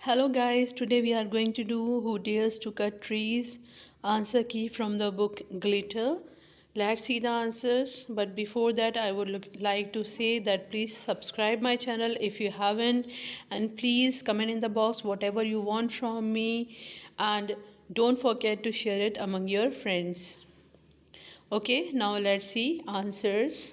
Hello guys, today we are going to do Who Dares to Cut Trees answer key from the book Glitter. Let's see the answers, but before that I would like to say that please subscribe my channel if you haven't, and please comment in the box whatever you want from me, and don't forget to share it among your friends. Okay, now let's see answers.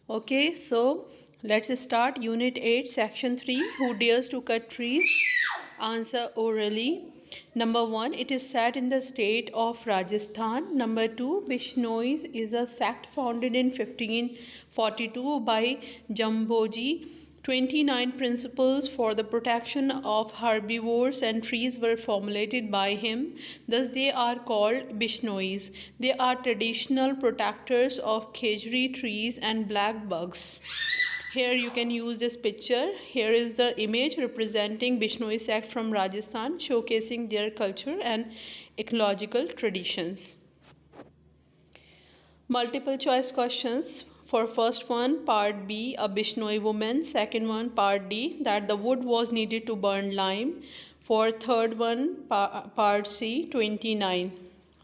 Okay, so let's start Unit 8, Section 3. Who dares to cut trees? Answer orally. Number 1, it is set in the state of Rajasthan. Number 2, Bishnois is a sect founded in 1542 by Jamboji. 29 principles for the protection of herbivores and trees were formulated by him. Thus, they are called Bishnois. They are traditional protectors of khejri trees and black bugs. Here you can use this picture. Here is the image representing Bishnoi sect from Rajasthan, showcasing their culture and ecological traditions. Multiple choice questions. For first one, part B, a Bishnoi woman. Second one, part D, that the wood was needed to burn lime. For third one, part C, 29.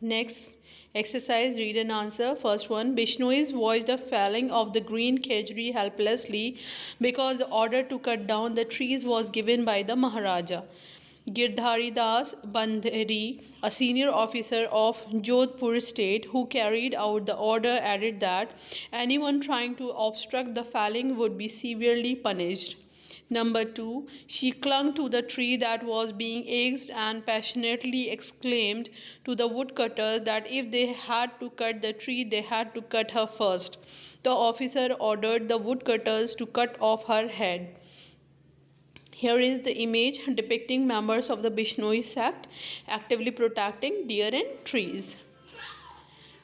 Next exercise, read and answer. First one, Bishnois watched the felling of the green khejri helplessly because the order to cut down the trees was given by the Maharaja. Girdhari Das Bandheri, a senior officer of Jodhpur state who carried out the order, added that anyone trying to obstruct the felling would be severely punished. Number 2, she clung to the tree that was being axed and passionately exclaimed to the woodcutters that if they had to cut the tree, they had to cut her first. The officer ordered the woodcutters to cut off her head. Here is the image depicting members of the Bishnoi sect actively protecting deer and trees.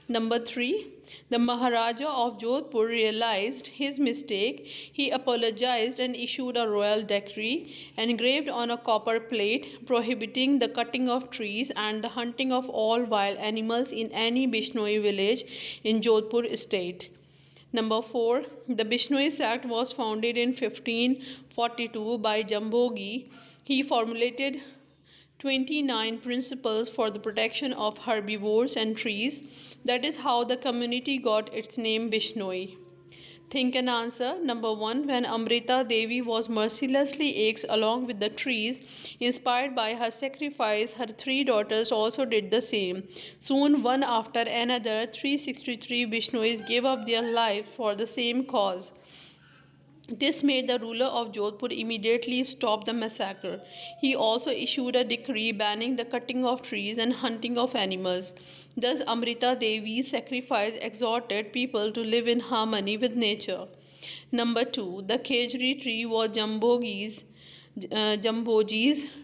Number 3. The Maharaja of Jodhpur realized his mistake. He apologized and issued a royal decree engraved on a copper plate prohibiting the cutting of trees and the hunting of all wild animals in any Bishnoi village in Jodhpur state. Number 4. The Bishnoi sect was founded in 1542 by Jambogi. He formulated 29 principles for the protection of herbivores and trees. That is how the community got its name Bishnoi. Think and answer. Number 1. When Amrita Devi was mercilessly axed along with the trees, inspired by her sacrifice, her 3 daughters also did the same. Soon, one after another, 363 Bishnois gave up their life for the same cause. This made the ruler of Jodhpur immediately stop the massacre. He also issued a decree banning the cutting of trees and hunting of animals. Thus, Amrita Devi's sacrifice exhorted people to live in harmony with nature. Number 2. The khejri tree was Jamboji's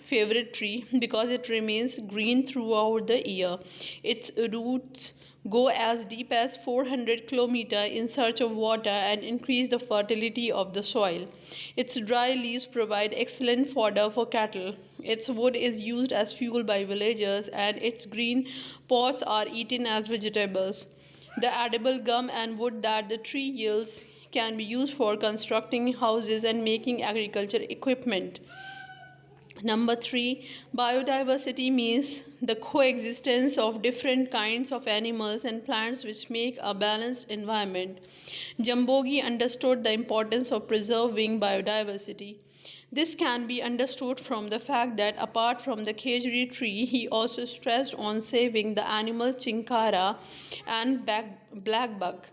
favorite tree because it remains green throughout the year. Its roots go as deep as 400 kilometers in search of water and increase the fertility of the soil. Its dry leaves provide excellent fodder for cattle. Its wood is used as fuel by villagers, and its green pods are eaten as vegetables. The edible gum and wood that the tree yields can be used for constructing houses and making agriculture equipment. Number 3, biodiversity means the coexistence of different kinds of animals and plants which make a balanced environment. Jambogi understood the importance of preserving biodiversity. This can be understood from the fact that apart from the khejri tree, he also stressed on saving the animal chinkara and black bug.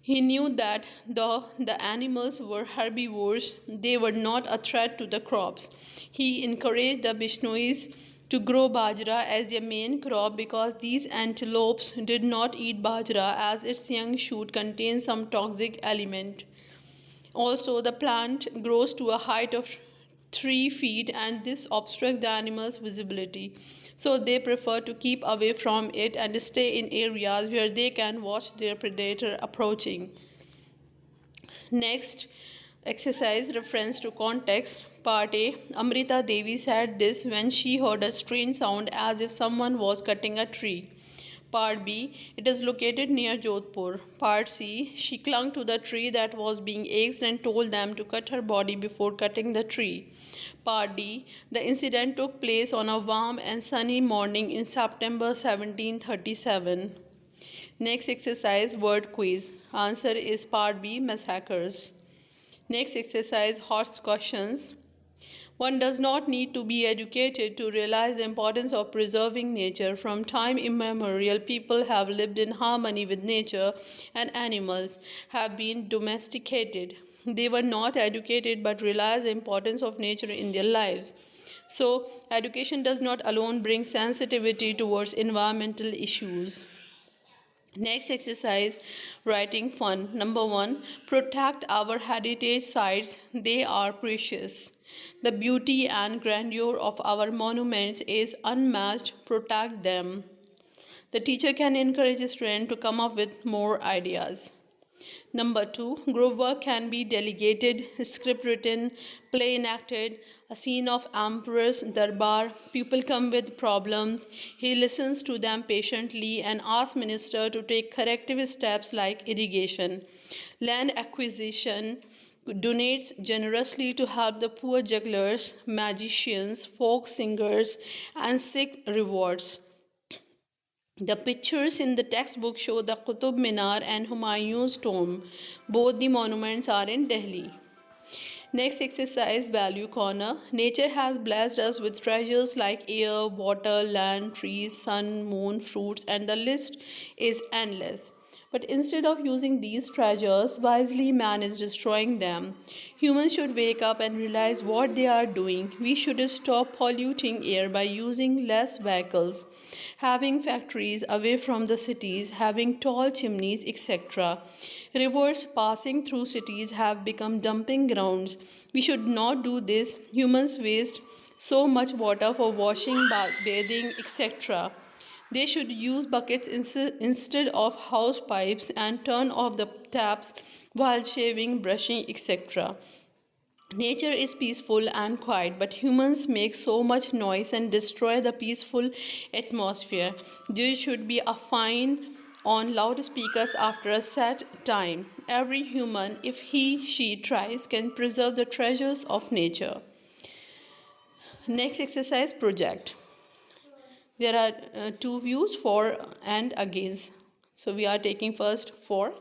He knew that though the animals were herbivores, they were not a threat to the crops. He encouraged the Bishnois to grow bajra as their main crop because these antelopes did not eat bajra as its young shoot contains some toxic element. Also, the plant grows to a height of 3 feet and this obstructs the animal's visibility. So they prefer to keep away from it and stay in areas where they can watch their predator approaching. Next, exercise reference to context. Part A. Amrita Devi said this when she heard a strange sound as if someone was cutting a tree. Part B, it is located near Jodhpur. Part C, she clung to the tree that was being axed and told them to cut her body before cutting the tree. Part D, the incident took place on a warm and sunny morning in September 1737. Next exercise, word quiz. Answer is part B, massacres. Next exercise, horse questions. One does not need to be educated to realize the importance of preserving nature. From time immemorial, people have lived in harmony with nature and animals have been domesticated. They were not educated but realized the importance of nature in their lives. So, education does not alone bring sensitivity towards environmental issues. Next exercise, writing fun. Number 1, protect our heritage sites. They are precious. The beauty and grandeur of our monuments is unmatched. Protect them. The teacher can encourage a student to come up with more ideas. Number 2, group work can be delegated, script written, play enacted, a scene of emperor's darbar. People come with problems. He listens to them patiently and asks minister to take corrective steps like irrigation. Land acquisition, donates generously to help the poor jugglers, magicians, folk singers, and sick rewards. The pictures in the textbook show the Qutub Minar and Humayun's tomb. Both the monuments are in Delhi. Next exercise, value corner. Nature has blessed us with treasures like air, water, land, trees, sun, moon, fruits, and the list is endless. But instead of using these treasures wisely, man is destroying them. Humans should wake up and realize what they are doing. We should stop polluting air by using less vehicles, having factories away from the cities, having tall chimneys, etc. Rivers passing through cities have become dumping grounds. We should not do this. Humans waste so much water for washing, bathing, etc. They should use buckets instead of house pipes and turn off the taps while shaving, brushing, etc. Nature is peaceful and quiet, but humans make so much noise and destroy the peaceful atmosphere. There should be a fine on loudspeakers after a set time. Every human, if she tries, can preserve the treasures of nature. Next exercise, project. There are two views, for and against. So we are taking first for.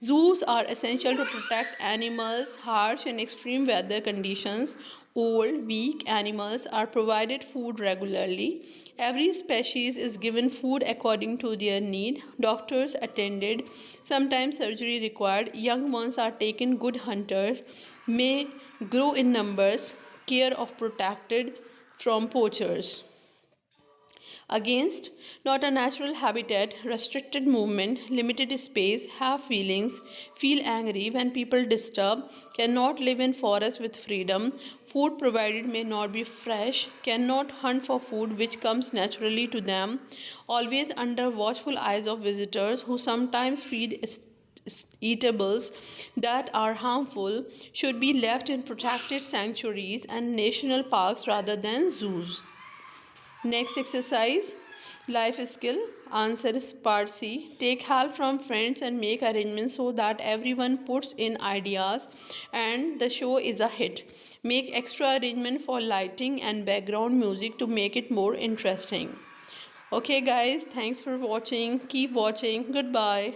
Zoos are essential to protect animals harsh and extreme weather conditions. Old, weak animals are provided food regularly. Every species is given food according to their need. Doctors attended, sometimes surgery required. Young ones are taken. Good hunters may grow in numbers. Care of protected from poachers. Against, not a natural habitat, restricted movement, limited space, have feelings, feel angry when people disturb, cannot live in forests with freedom, food provided may not be fresh, cannot hunt for food which comes naturally to them, always under watchful eyes of visitors who sometimes feed eatables that are harmful, should be left in protected sanctuaries and national parks rather than zoos. Next exercise, life skill. Answer is part C. Take help from friends and make arrangements so that everyone puts in ideas and the show is a hit. Make extra arrangement for lighting and background music to make it more interesting. Okay guys, thanks for watching. Keep watching. Goodbye.